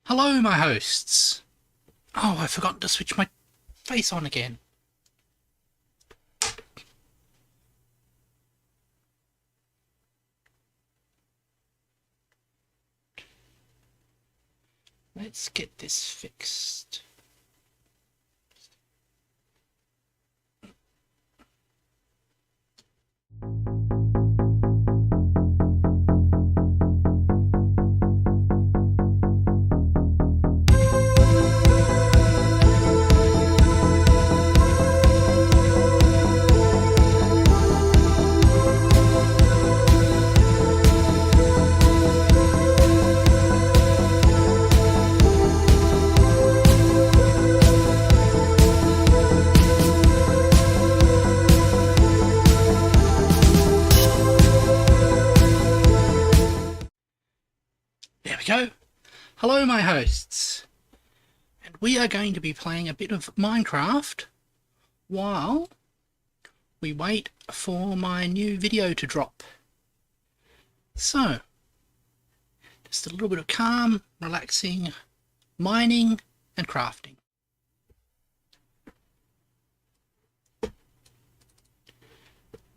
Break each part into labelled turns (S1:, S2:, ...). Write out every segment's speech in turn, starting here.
S1: Hello, my hosts. Oh, I forgot to switch my face on again. Let's get this fixed. There we go. Hello, my hosts. And we are going to be playing a bit of Minecraft while we wait for my new video to drop. So, just a little bit of calm, relaxing, mining and crafting.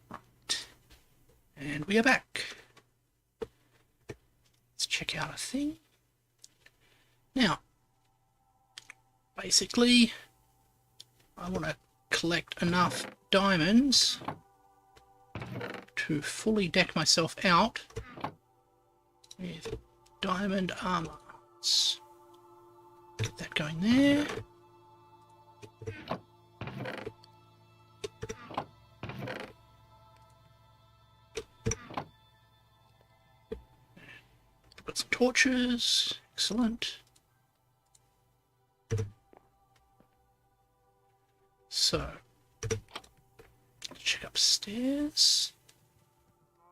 S1: Right. And we are back. Let's check out a thing. Now, basically, I want to collect enough diamonds to fully deck myself out with diamond armor. Let's get that going there. Got some torches. Excellent. So, let's check upstairs.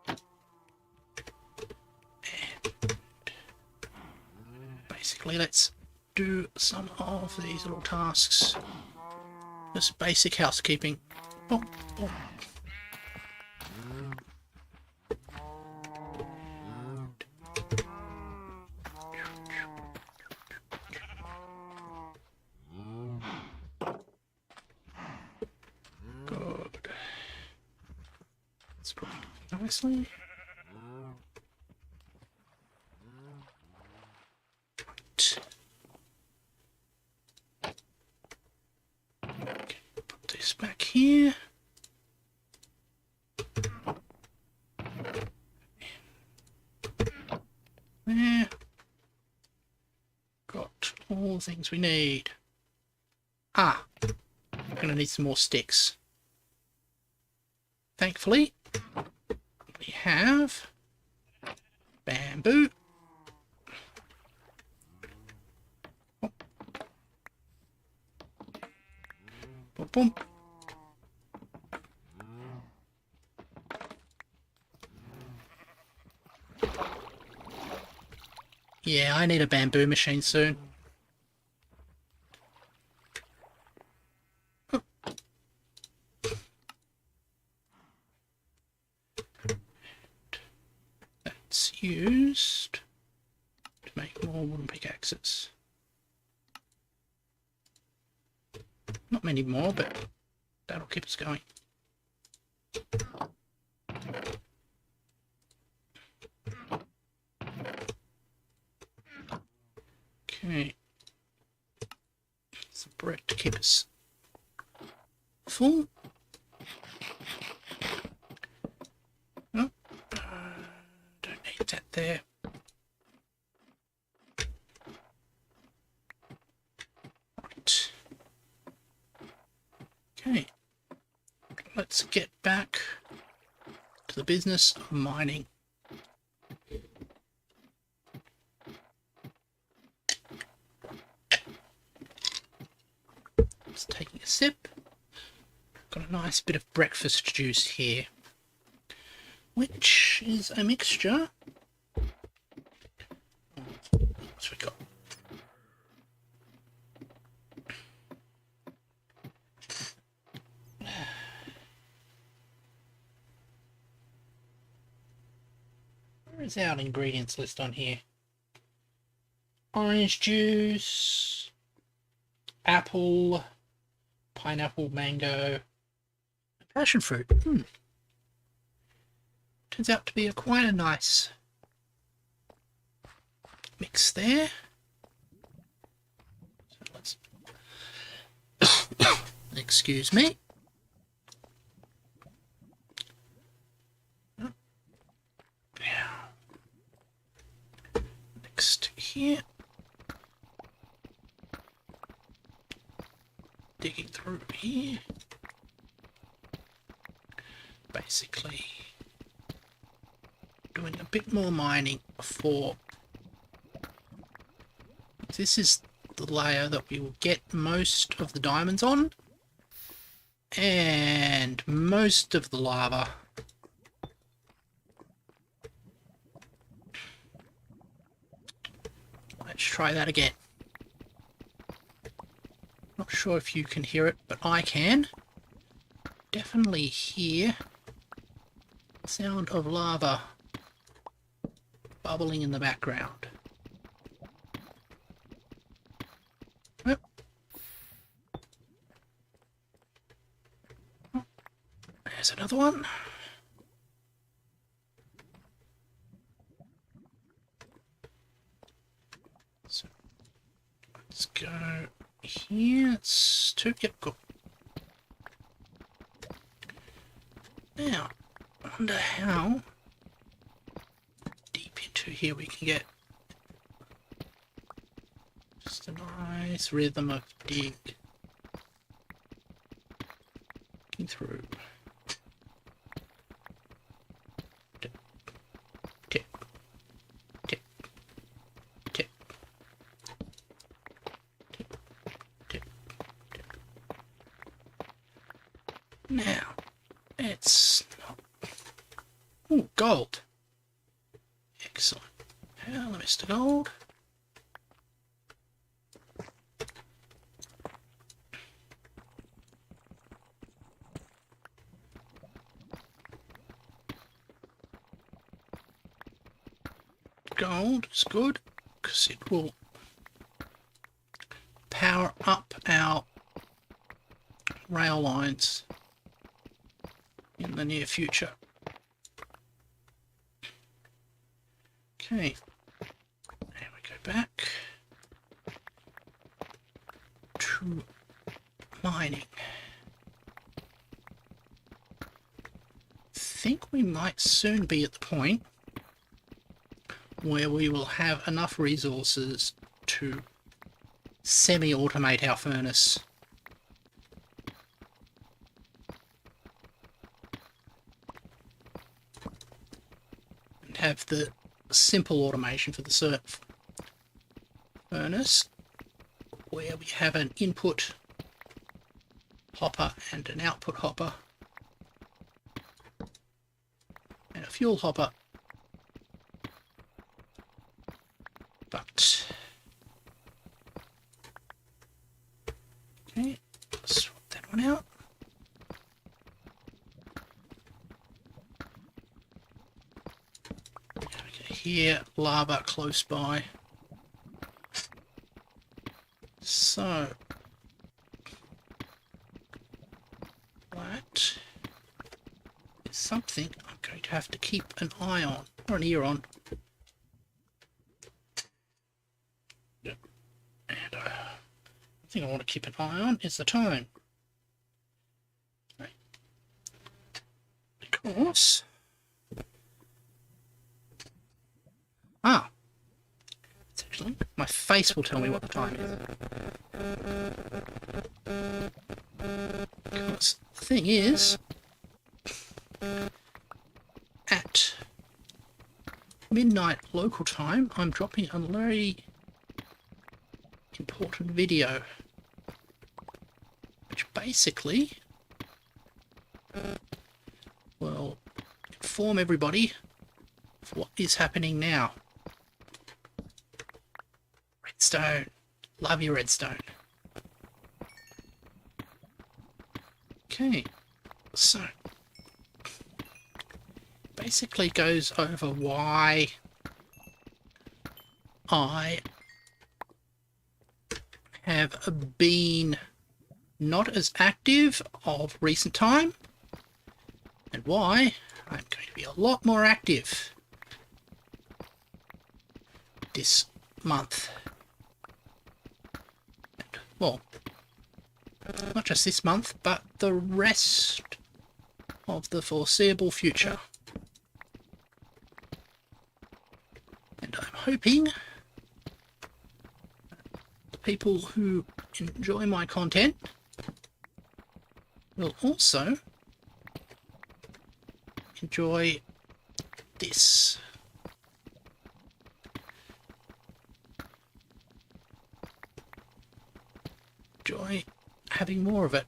S1: And basically, let's do some of these little tasks. Just basic housekeeping. Boom, boom. Good. Let's put it nicely. Right. Okay, put this back here. There. Got all the things we need. Ah, I'm gonna need some more sticks. Thankfully, we have bamboo. Oh. Boom, boom. Yeah, I need a bamboo machine soon. That's used to make more wooden pickaxes. Not many more, but that'll keep us going. Okay. Some bread to keep us full. Oh, don't need that there. Right. Okay. Let's get back to the business of mining. Just taking a sip. Got a nice bit of breakfast juice here, which is a mixture. What's we got? Where's our ingredients list on here? Orange juice, apple, pineapple, mango, passion fruit. Turns out to be quite a nice mix there. So let's excuse me. Next here. Digging through here. Basically doing a bit more mining for... This is the layer that we will get most of the diamonds on, and most of the lava. Let's try that again. Not sure if you can hear it, but I can. Definitely hear the sound of lava bubbling in the background. Oh. Oh. There's another one. So let's go here. It's two. Yep, cool. Now, I wonder how deep into here we can get just a nice rhythm of dig. Looking through. Tip, tip, tip, tip, tip, tip, tip. Now, it's not... Ooh, gold. Excellent. Hello, Mr. Gold. Gold is good because it will power up our rail lines in the near future. Okay, there we go back to mining. I think we might soon be at the point where we will have enough resources to semi-automate our furnace. And have the simple automation for the furnace, where we have an input hopper and an output hopper, and a fuel hopper. But okay, let's swap that one out. Okay, here, lava close by. So that is something I'm going to have to keep an eye on, or an ear on. And the thing I want to keep an eye on is the time. Right. Because it's actually my face will tell me what the time is. Because the thing is, at midnight local time, I'm dropping a very important video, which basically will inform everybody of what is happening now. Redstone. Love your redstone. Okay, so basically goes over why I have been not as active of recent time, and why I'm going to be a lot more active this month. And, well, not just this month, but the rest of the foreseeable future. And I'm hoping the people who enjoy my content will also enjoy this. Enjoy having more of it.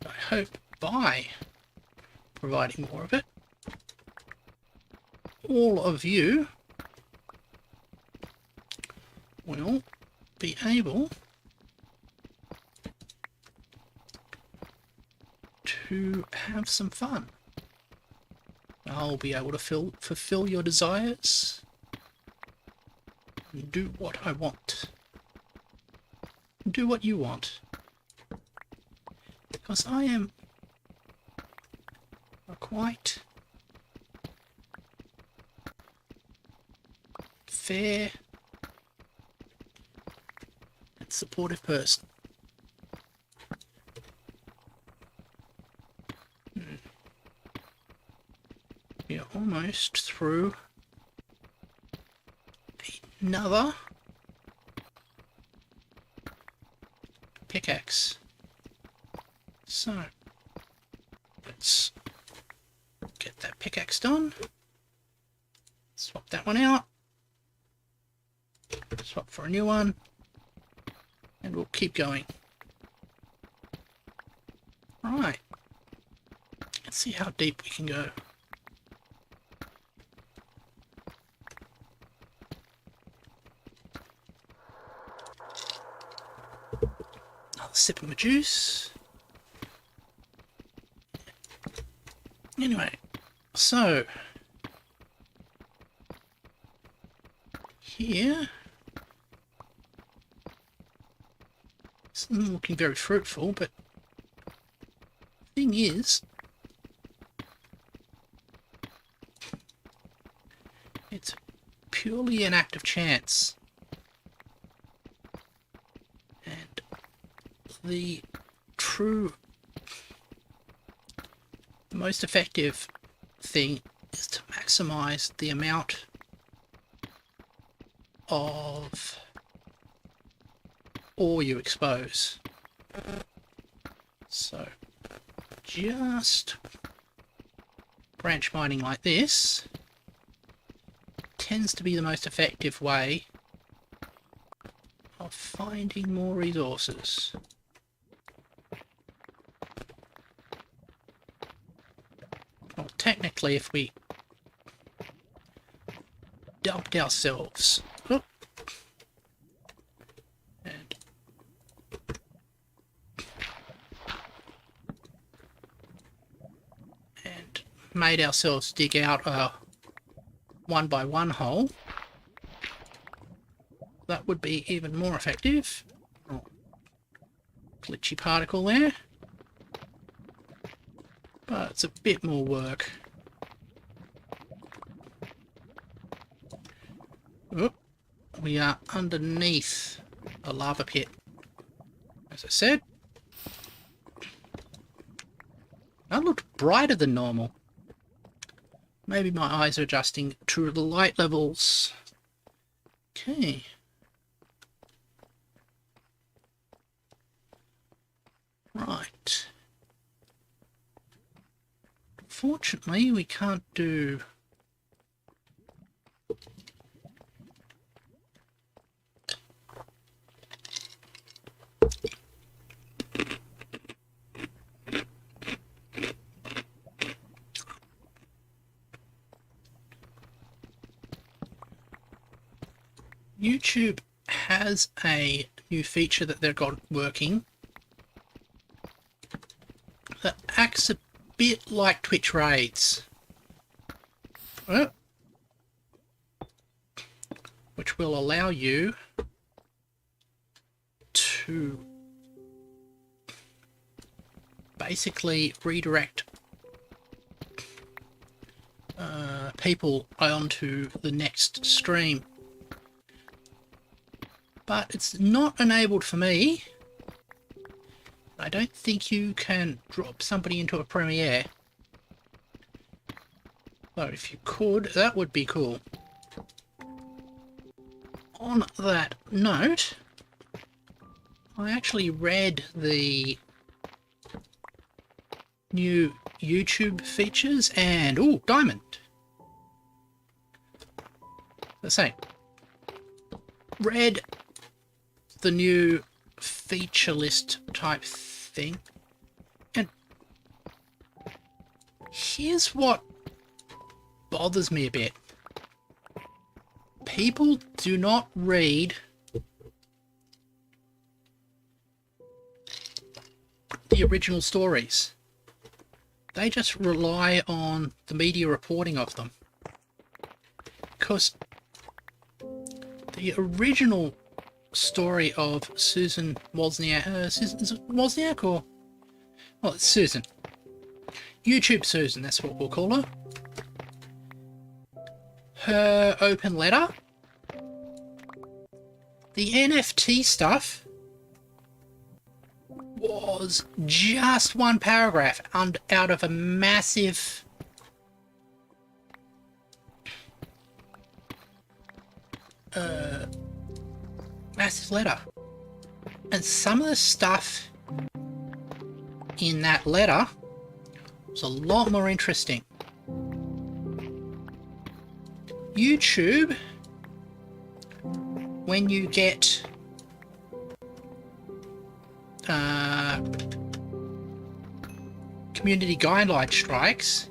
S1: I hope by providing more of it, all of you will be able to have some fun. I'll be able to fulfill your desires and do what I want. Do what you want. Because I am a quite fair and supportive person. We're almost through another pickaxe. So let's get that pickaxe done. Swap that one out. Swap for a new one. And we'll keep going. Right. Let's see how deep we can go. Another sip of my juice. Anyway, so here it's not looking very fruitful, but the thing is, it's purely an act of chance. And the most effective thing is to maximize the amount of ore you expose. So just branch mining like this tends to be the most effective way of finding more resources. Well, technically, if we dumped ourselves and made ourselves dig out a 1x1 hole, that would be even more effective. Oh, glitchy particle there. But it's a bit more work. Oh, we are underneath a lava pit, as I said. That looked brighter than normal. Maybe my eyes are adjusting to the light levels. Okay. Right. Fortunately, we can't do YouTube has a new feature that they've got working that acts a bit like Twitch raids. Which will allow you to basically redirect people onto the next stream. But it's not enabled for me. I don't think you can drop somebody into a premiere. So if you could, that would be cool. On that note, I actually read the new YouTube features and... oh, diamond! The same. Read the new feature list type thing. And here's what bothers me a bit. People do not read the original stories. They just rely on the media reporting of them. Because the original story of Susan Wozniak, is it Wozniak or... well, it's Susan. YouTube Susan, that's what we'll call her. Her open letter. The NFT stuff was just one paragraph out of a massive letter. And some of the stuff in that letter was a lot more interesting. YouTube, when you get community guideline strikes,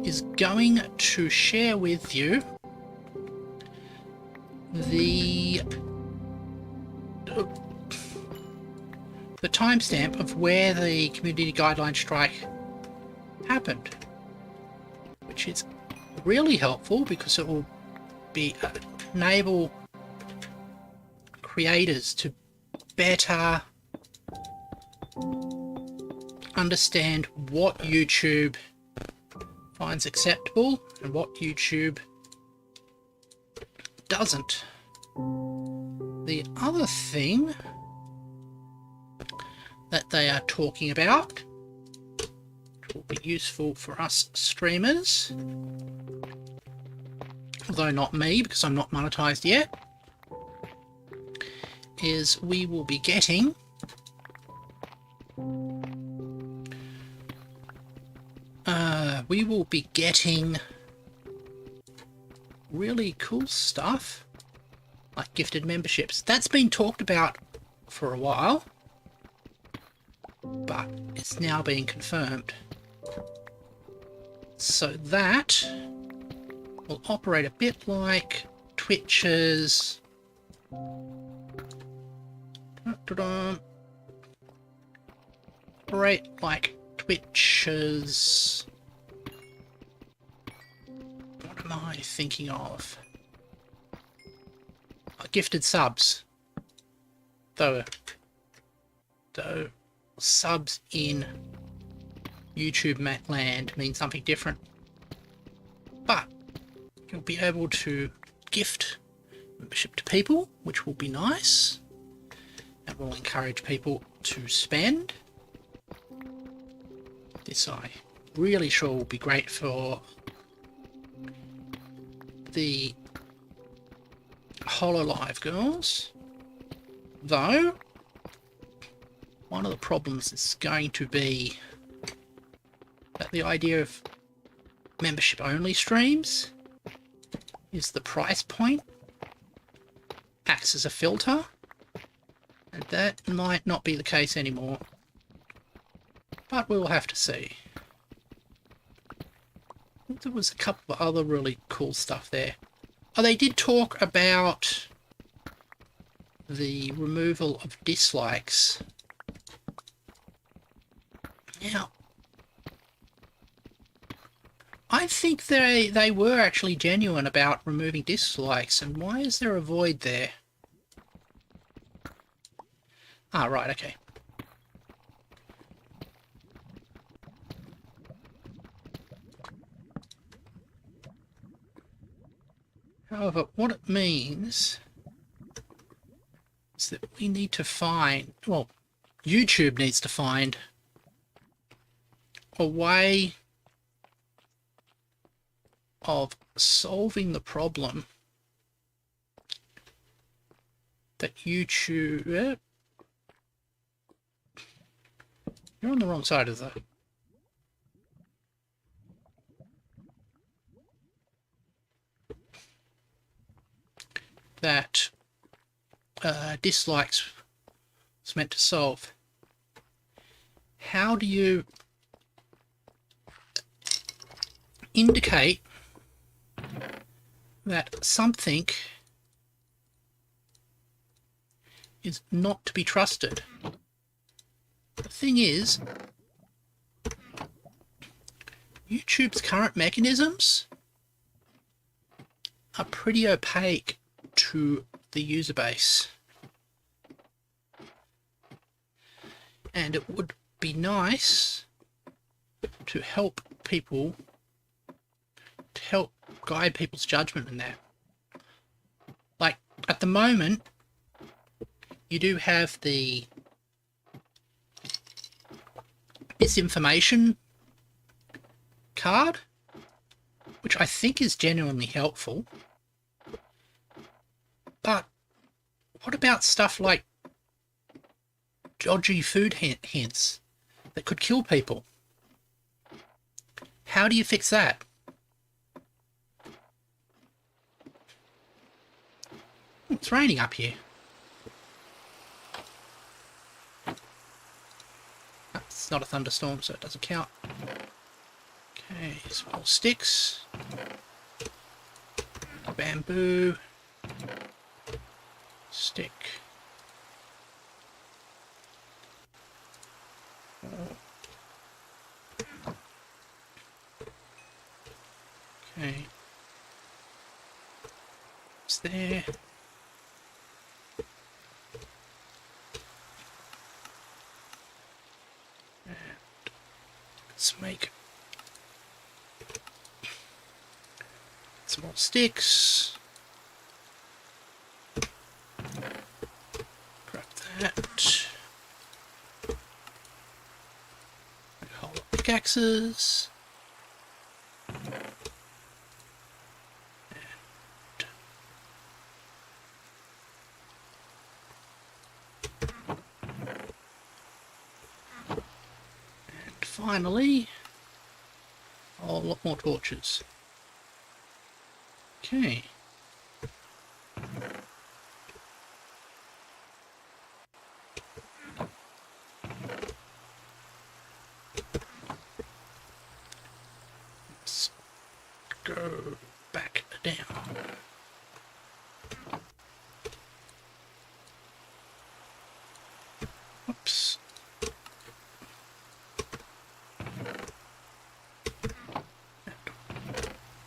S1: is going to share with you the timestamp of where the community guideline strike happened, which is really helpful because it will enable creators to better understand what YouTube finds acceptable and what YouTube doesn't. The other thing that they are talking about, which will be useful for us streamers, although not me because I'm not monetized yet, is we will be getting really cool stuff like gifted memberships. That's been talked about for a while, but it's now being confirmed. So that will operate a bit like Twitch's what am I thinking of? Gifted subs. Though subs in YouTube land mean something different. But you'll be able to gift membership to people, which will be nice. And will encourage people to spend. This I really sure will be great for the HoloLive girls. Though, one of the problems is going to be that the idea of membership only streams is the price point acts as a filter, and that might not be the case anymore, but we'll have to see. There was a couple of other really cool stuff there. Oh, they did talk about the removal of dislikes. Now, I think they were actually genuine about removing dislikes, and why is there a void there? Ah, right, okay. However, what it means is that we need to find, well, YouTube needs to find a way of solving the problem that YouTube... You're on the wrong side of the... that dislikes was meant to solve. How do you indicate that something is not to be trusted? The thing is, YouTube's current mechanisms are pretty opaque to the user base. And it would be nice to help people, to help guide people's judgment in that. Like, at the moment, you do have the misinformation card, which I think is genuinely helpful. But what about stuff like dodgy food hints that could kill people? How do you fix that? It's raining up here. It's not a thunderstorm, so it doesn't count. Okay, small sticks. Bamboo. Stick. Okay. It's there. And let's make some more sticks. Grab that. A whole lot of pickaxes. Finally, a whole lot more torches. Okay. Let's go back down. Oops.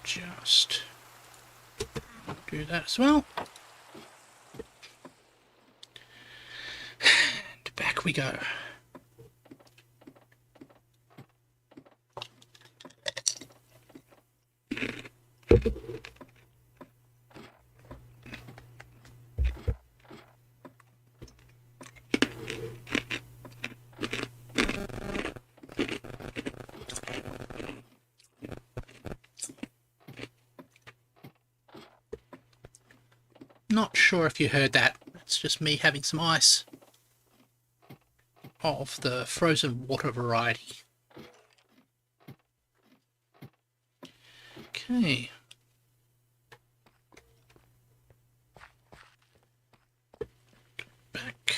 S1: Just do that as well. And back we go. Not sure if you heard that. It's just me having some ice of the frozen water variety. Okay. Back.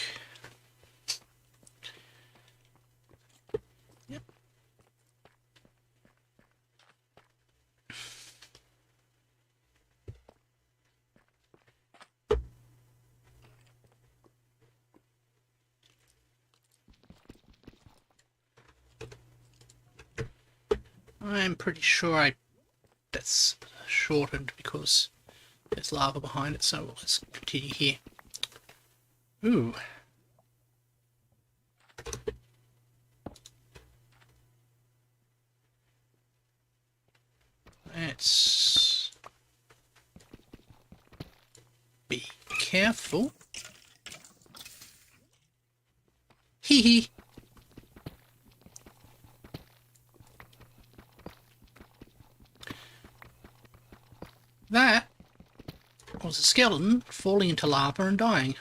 S1: Yep. I'm pretty sure I that's shortened because there's lava behind it, so let's continue here. Ooh. Let's be careful. Hee hee. That was a skeleton falling into lava and dying.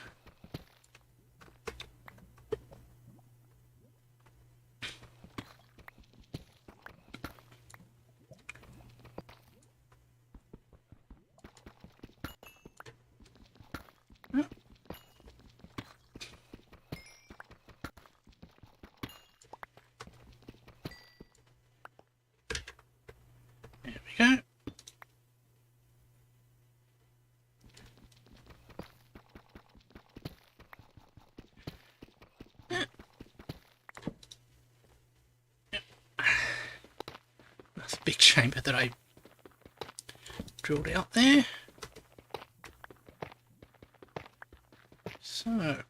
S1: There we go. That's a big chamber that I drilled out there. So,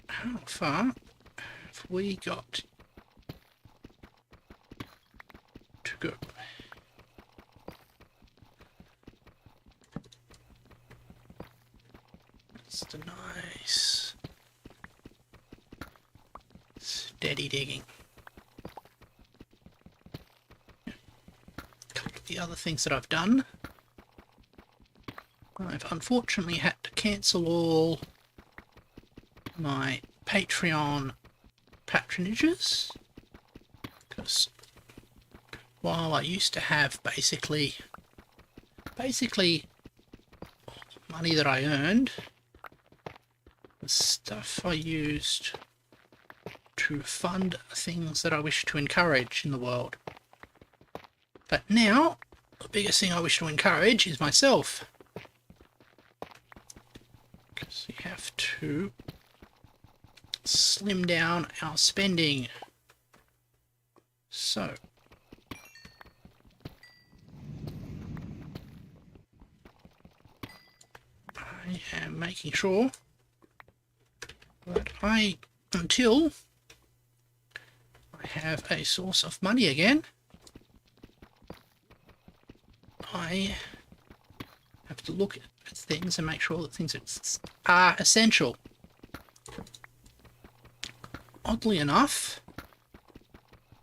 S1: how far have we got to go? That's the nice steady digging. A couple of the other things that I've done. I've unfortunately had to cancel all my Patreon patronages, because while I used to have basically money that I earned, the stuff I used to fund things that I wish to encourage in the world. But now, the biggest thing I wish to encourage is myself. Because we have to slim down our spending. So, I am making sure that until I have a source of money again, I have to look at things and make sure that things are essential. Oddly enough,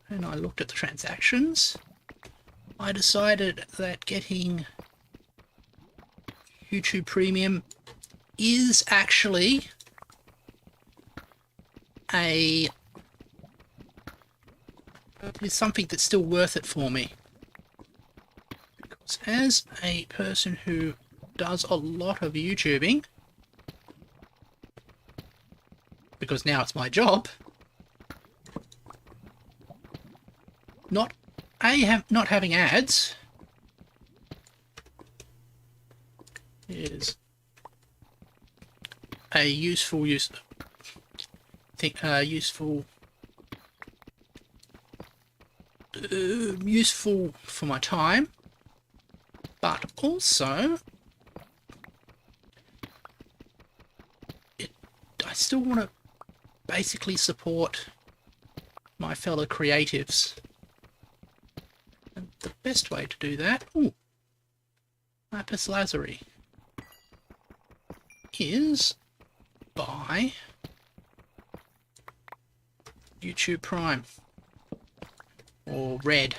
S1: when I looked at the transactions, I decided that getting YouTube Premium is actually something that's still worth it for me. Because as a person who does a lot of YouTubing, because now it's my job, not having ads is a useful for my time, but also I still want to basically support my fellow creatives. And the best way to do that, lapis lazuli, is by YouTube Prime or Red.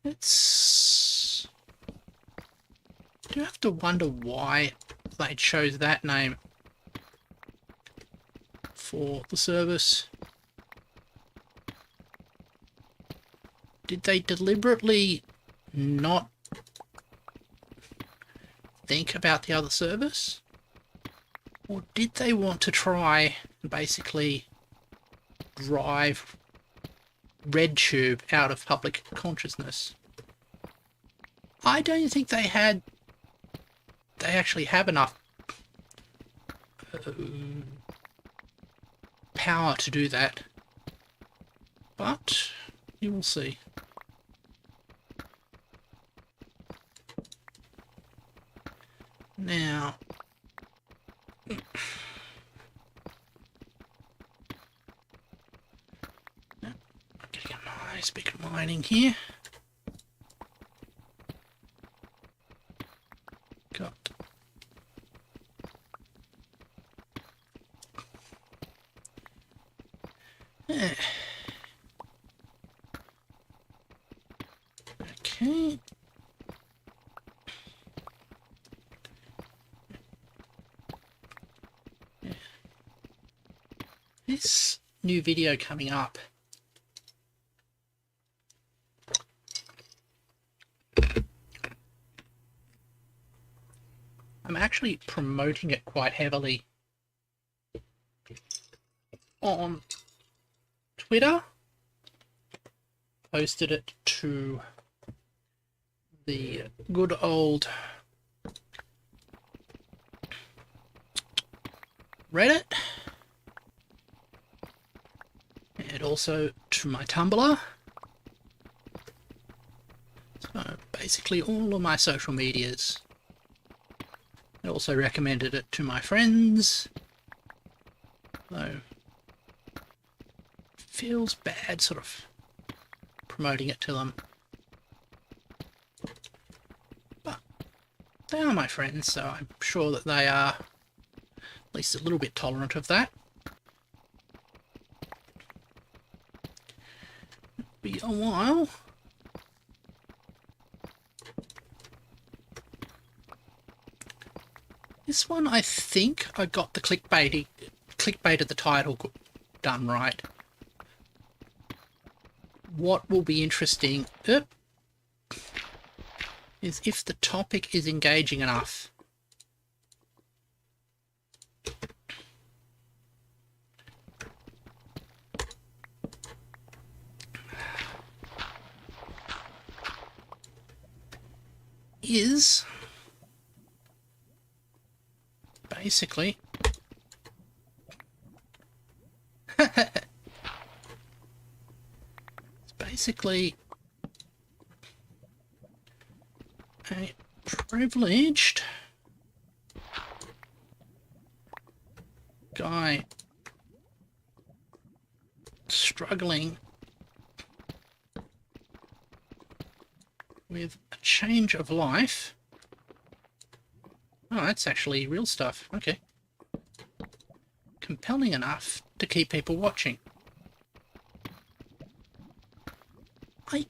S1: It's... do you have to wonder why they chose that name for the service? Did they deliberately not think about the other service? Or did they want to try and basically drive RedTube out of public consciousness? I don't think they actually have enough power to do that. But You will see. Now, getting a nice big mining here. Got yeah. Okay. Yeah. This new video coming up. I'm actually promoting it quite heavily on Twitter. Posted it to the good old Reddit, and also to my Tumblr. So basically all of my social medias. I also recommended it to my friends. So feels bad sort of promoting it to them. But they are my friends, so I'm sure that they are at least a little bit tolerant of that. Be a while. This one, I think I got the clickbait of the title done right. What will be interesting is if the topic is engaging enough. Is basically it's basically a privileged guy struggling with a change of life. Oh, that's actually real stuff. Okay. Compelling enough to keep people watching. I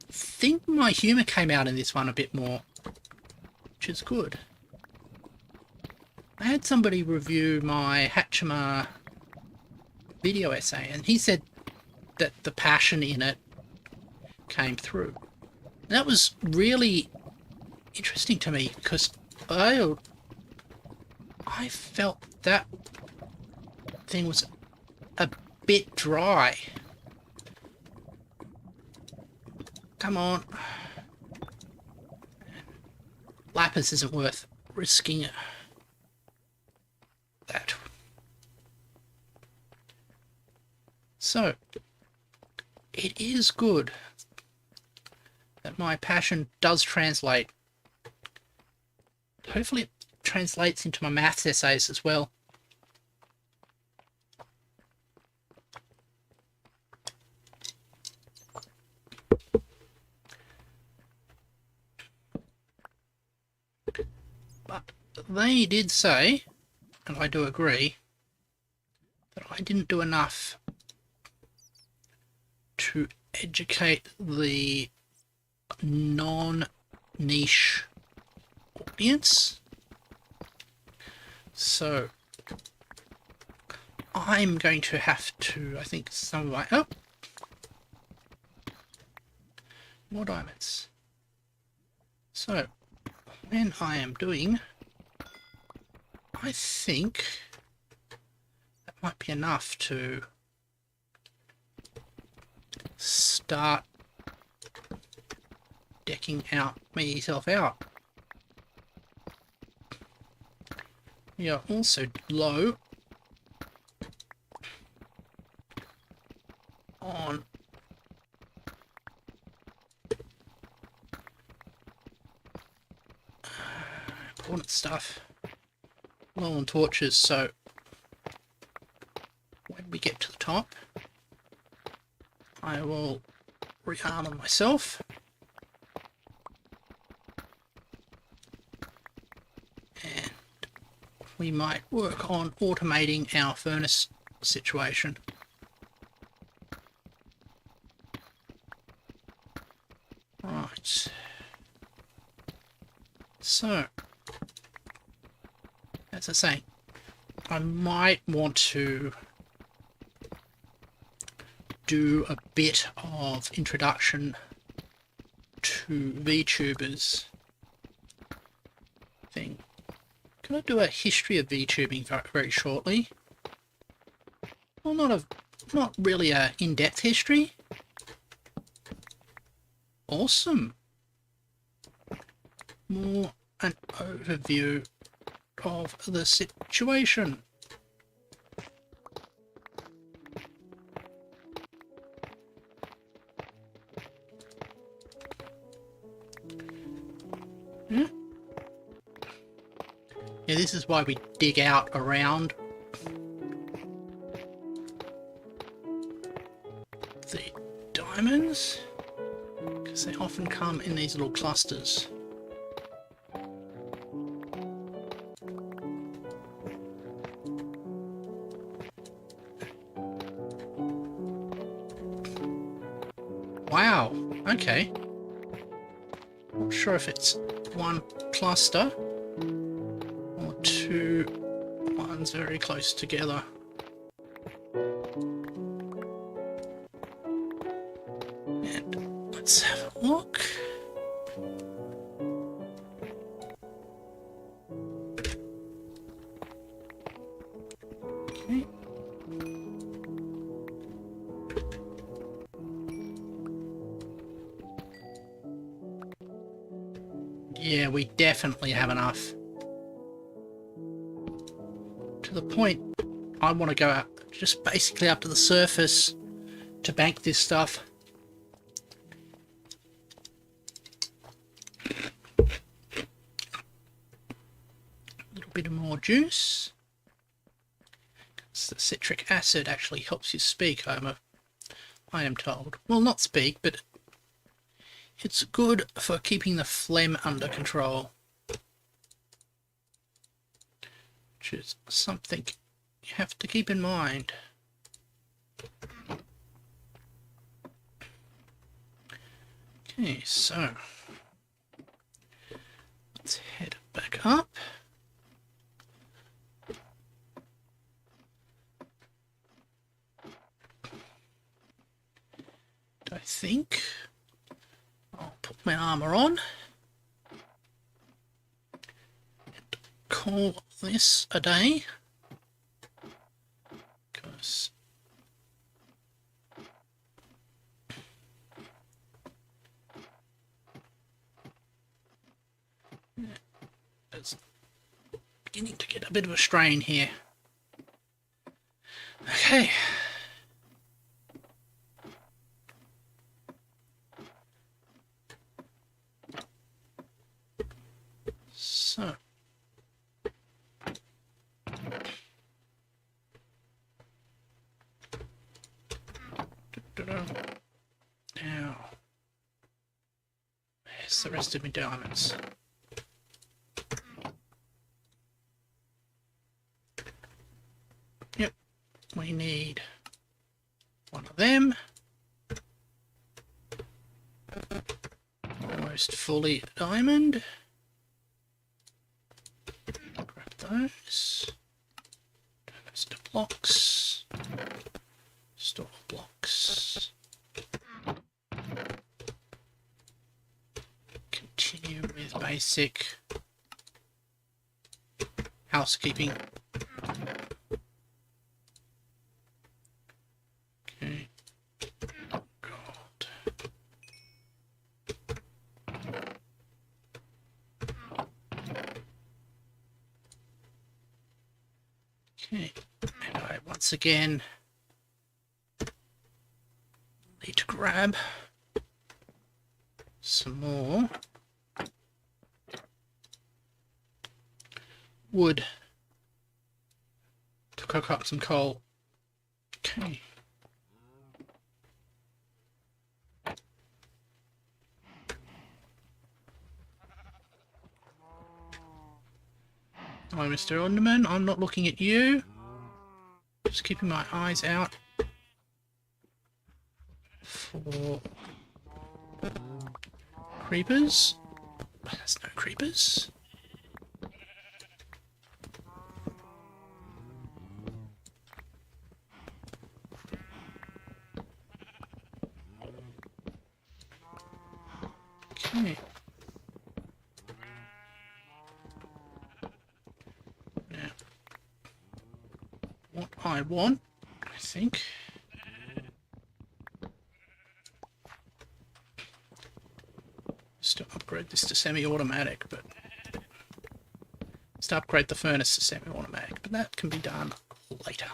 S1: think my humour came out in this one a bit more, which is good. I had somebody review my Hatchimer video essay, and he said that the passion in it came through. And that was really interesting to me, because I felt that thing was a bit dry. Come on. Lapis isn't worth risking that. So, it is good that my passion does translate. Hopefully it translates into my maths essays as well. But they did say, and I do agree, that I didn't do enough to educate the non-niche audience. So I'm going to have to, I think, some of my... Oh! More diamonds. So, when I am doing... I think that might be enough to start decking out myself out. We are also low on important stuff. Low on torches, so when we get to the top, I will rearm myself. And we might work on automating our furnace situation. Right. So, as I say, I might want to do a bit of introduction to VTubers thing. Can I do a history of VTubing very shortly? Well, not really a in-depth history. Awesome. More an overview of the situation. Yeah, this is why we dig out around the diamonds, because they often come in these little clusters. Wow, okay. Not sure if it's one cluster or two ones very close together. And let's have a look. Okay. Yeah, we definitely have enough. To the point, I want to go out just basically up to the surface to bank this stuff. A little bit more juice. The citric acid actually helps you speak, I am told. Well, not speak, but it's good for keeping the phlegm under control. Which is something you have to keep in mind. Okay, so let's head back up. I think I'll put my armor on and call this a day, because it's beginning to get a bit of a strain here. Okay. So, now, where's the rest of my diamonds? Yep, we need one of them. Almost fully diamond. Grab those. Turn those to blocks. Store blocks. Continue with basic housekeeping. Okay. Gold. Okay. And I once again need to grab some more wood to cook up some coal. Okay. Hello, Mr. Underman. I'm not looking at you. Just keeping my eyes out for creepers. There's no creepers. Okay. Now, what I want, I think, is to upgrade this to semi-automatic, but to upgrade the furnace to semi-automatic, but that can be done later.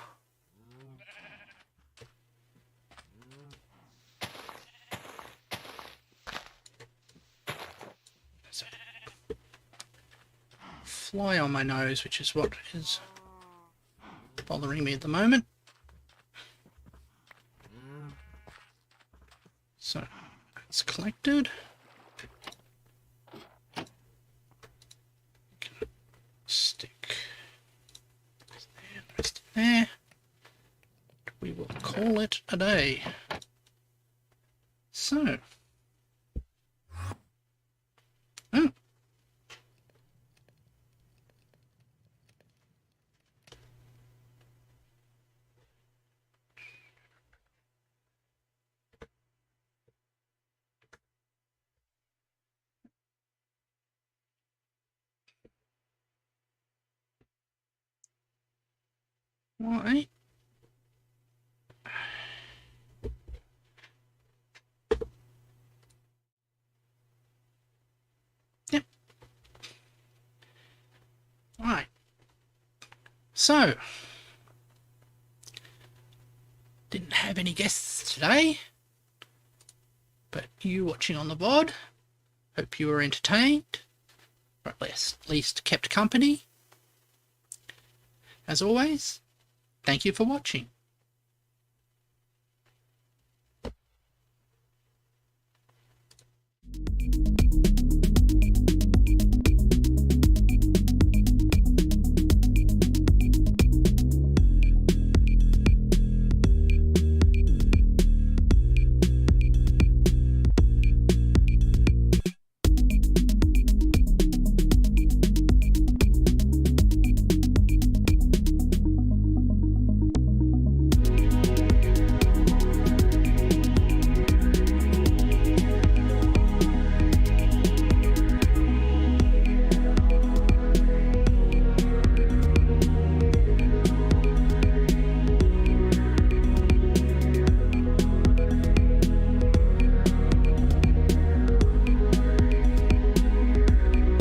S1: There's a fly on my nose, which is what is bothering me at the moment. So it's collected. Stick there, the rest in there. We will call it a day. So, oh. Why? Yep. Right. So, didn't have any guests today, but you watching on the VOD, hope you were entertained, or at least kept company. As always, thank you for watching.